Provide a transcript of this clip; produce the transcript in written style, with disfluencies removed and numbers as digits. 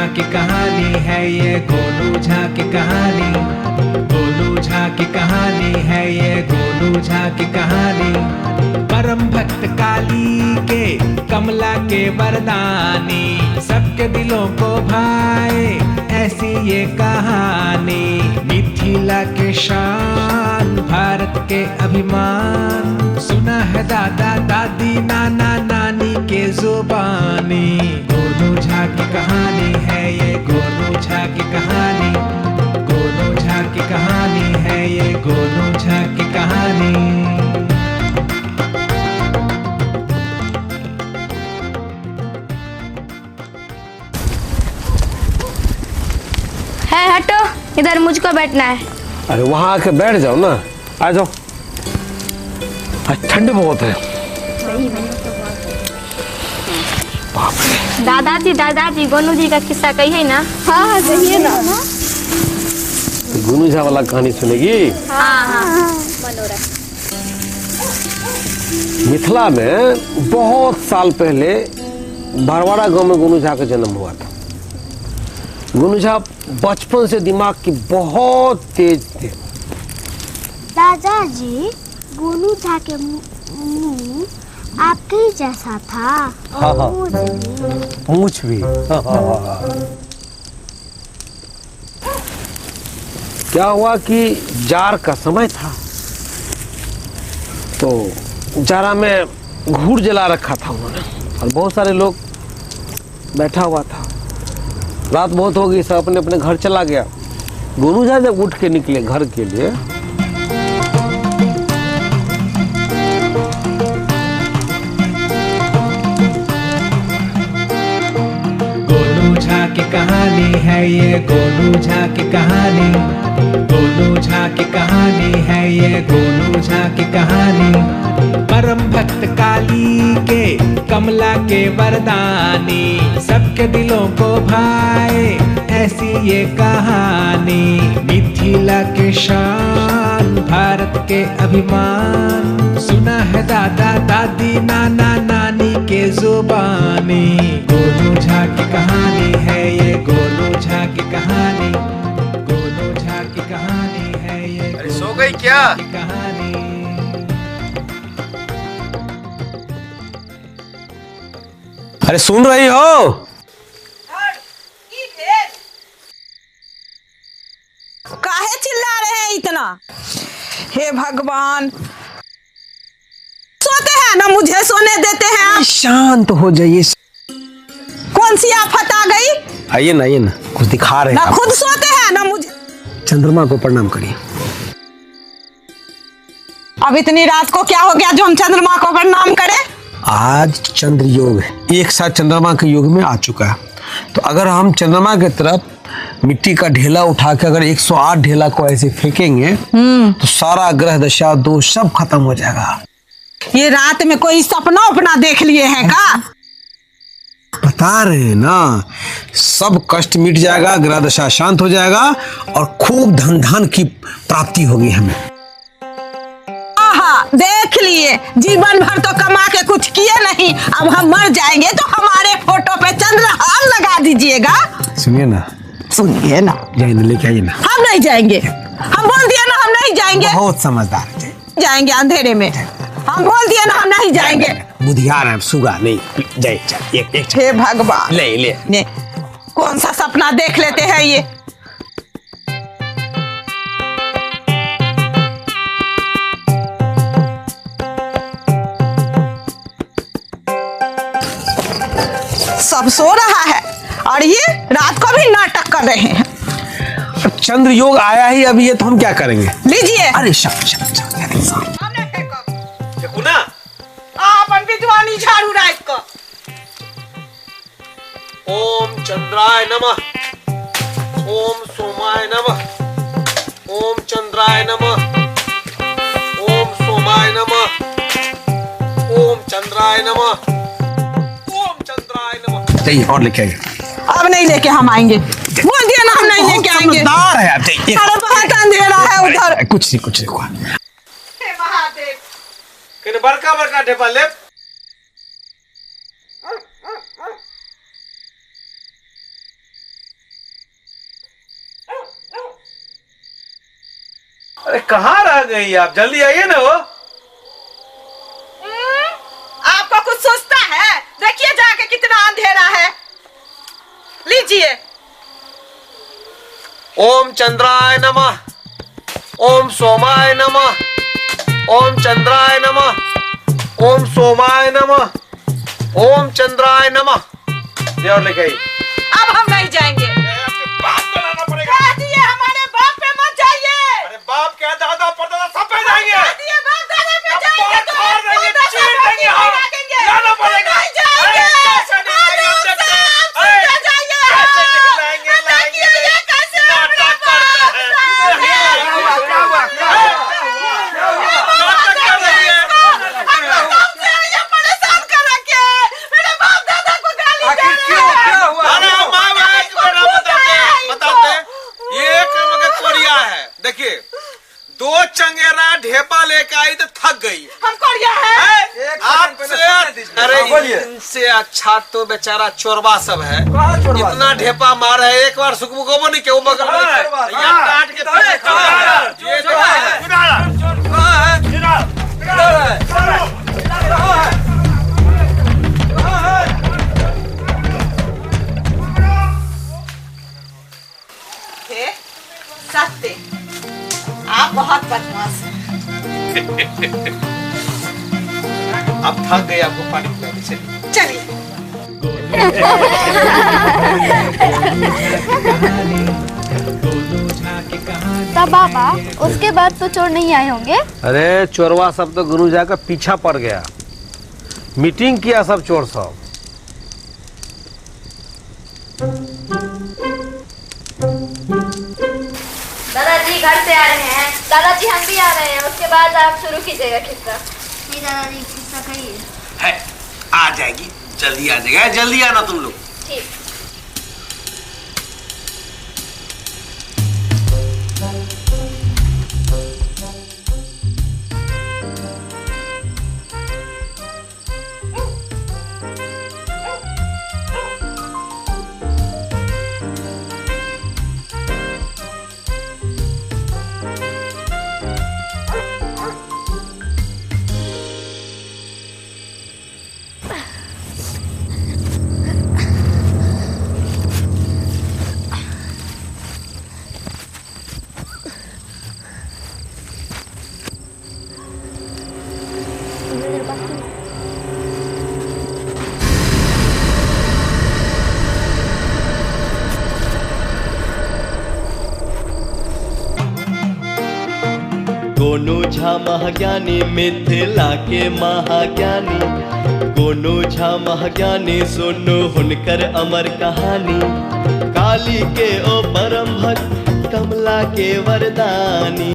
की कहानी है ये, गोलू झा की कहानी। गोलू झा की कहानी है ये, गोलू झा की कहानी। परम भक्त काली के, कमला के वरदानी, सबके दिलों को भाए ऐसी ये कहानी। मिथिला के शान, भारत के अभिमान, सुना है दादा दादी नाना नानी के जुबानी। गोलू झा की कहानी है ये, गोलू झा की कहानी। गोलू झा की कहानी है ये, गोलू झा की कहानी। है हटो, इधर मुझको बैठना है। अरे वहाँ आके बैठ जाओ ना, आ जाओ। आज ठंड बहुत है। बाप रे। दादाजी गोनू जी का किस्सा कहिए ना। हाँ कहिए ना। गोनू झा वाला कहानी सुनेगी? हाँ। मिथिला में बहुत साल पहले बरवाड़ा गांव में गोनू झा का जन्म हुआ था। गोनू झा बचपन से दिमाग की बहुत तेज थे। दादाजी गोनू झा के मुंह आपके ही जैसा था। हाँ हाँ। मूंछ भी। क्या हुआ कि जार का समय था, तो जारा में घूर जला रखा था उन्होंने, और बहुत सारे लोग बैठा हुआ था। रात बहुत हो गई, सब अपने अपने घर चला गया। गोनू झा जब उठ के निकले घर के लिए, गोलू झा की कहानी है ये, गोलू झा की कहानी। गोलू झा की कहानी है ये, गोलू झा की कहानी। परम भक्त काली के, कमला के वरदानी, सबके दिलों को भाए ऐसी ये कहानी। मिथिला के शान, भारत के अभिमान, सुना है दादा दादी नाना नानी के जुबानी। गोलू झा की कहानी है ये, गोलू झा की कहानी। गोलू झा की कहानी है ये। अरे सो गई क्या? की कहानी। अरे सुन रही हो? काहे चिल्ला रहे हैं इतना? हे भगवान, सोते हैं ना, मुझे सोने देते हैं आप? शांत हो जाइए। कौन सी आफत आ गई? आइए ना, कुछ दिखा रहे ना हैं। खुद सोते हैं ना मुझे। चंद्रमा को प्रणाम करिए। अब इतनी रात को क्या हो गया जो हम चंद्रमा को प्रणाम करें? आज चंद्र योग है, एक साथ चंद्रमा के योग में आ चुका है। तो अगर हम चंद्रमा की तरफ मिट्टी का ढेला उठा के अगर 108 ढेला को ऐसे फेंकेंगे तो सारा ग्रह दशा दोष सब खत्म हो जाएगा। ये रात में कोई सपना उपना देख लिए हैं का? बता रहे हैं ना, सब कष्ट मिट जाएगा, ग्रह दशा शांत हो जाएगा और खूब धन की प्राप्ति होगी हमें। देख लिए, जीवन भर तो कमा के कुछ किए नहीं, अब हम मर जाएंगे तो हमारे फोटो पे चंद्रहार लगा दीजिएगा। सुनिए ना, जाइए लेके आइए ना। हम नहीं जाएंगे, हम बोल दिया ना हम नहीं जाएंगे। बहुत समझदार है। जाएंगे अंधेरे में, हम बोल दिया ना हम नहीं जाएंगे। बुधियार है, सुगा नहीं। जाइए एक हे भगवान, ले। कौन सा सपना देख लेते हैं ये? सब सो रहा है और ये रात को भी नाटक कर रहे हैं। चंद्र योग आया ही अभी है, तो हम क्या करेंगे? लीजिए। अरे देखो ना, अपन विद्वानी झाड़ू रात को। ओम चंद्राय नमः, ओम सोमाय नमः, ओम चंद्राय नमः, ओम सोमाय नमः, ओम चंद्राय नमः, ओम चंद्राय नमः। चाहिए और लेके आइए। अब नहीं लेके हम आएंगे, बोल दिया ना हम नहीं लेके आएंगे। समझदार है आप। अरे बहुत अंधेरा है उधर। कुछ नहीं हुआ। हे महादेव, किन बड़का ढेपा ले। अरे कहाँ रह गई आप? जल्दी आइए ना। वो आपको कुछ सोचता है? देखिए जाके कितना अंधेरा है। लीजिए। ओम चंद्राय नमः, ओम सोमाय नमः, ओम चंद्राय नमः, ओम सोमाय नमः, ओम चंद्राय नमः। ये और लिखाई। अब हम नहीं जाएंगे। बाप को लाना पड़ेगा। कह दिए हमारे बाप पे मत जाइए। अरे बाप क्या, दादा परदादा सब पे जाएंगे। कह दिए बाप दादा पे जाएंगे तो मार देंगे, चीर देंगे हम। लाना पड़ेगा। नहीं जाएंगे। कैसे नहीं लाएंगे हम जब तक? सीधे जाइए। कैसे नहीं लाएंगे? देखिए ये कैसे अपने नाटक करते हैं। क्या हुआ? नाटक कर रही है। ये परेशान कर रखे। मेरे बाप दादा को गाली दे रहे हैं। अरे माँ बाप को ना बताते ये एक मगर कोरिया है। देखिए 2 चंगेरा ढेपा लेके आई तो थक गई। हम कोरिया है। आपसे अरे इनसे अच्छा तो बेचारा चोरबा सब है। इतना ढेपा मार है, एक बार सुखबू को नहीं क्यों मगर काट के ये सत्य आप बहुत बदमाश हैं। अब थक गए, आपको पानी पिलाने से। चलिए। तब बाबा उसके बाद तो चोर नहीं आए होंगे? अरे चोरवा सब तो गुरु जाकर पीछा पड़ गया, मीटिंग किया सब चोर सब। दादाजी घर से आ रहे हैं। दादाजी हम भी आ रहे हैं, उसके बाद आप शुरू कीजिएगा किस्सा। नहीं दादाजी किस्सा कहिए। है आ जाएगी, जल्दी आ जाएगा, जल्दी आना तुम लोग। ठीक। गोनू झा महाज्ञानी मिथिला के महाज्ञानी, गोनू झा महाज्ञानी सुनो हुनकर अमर कहानी। काली के ओ परम भक्त कमला के वरदानी।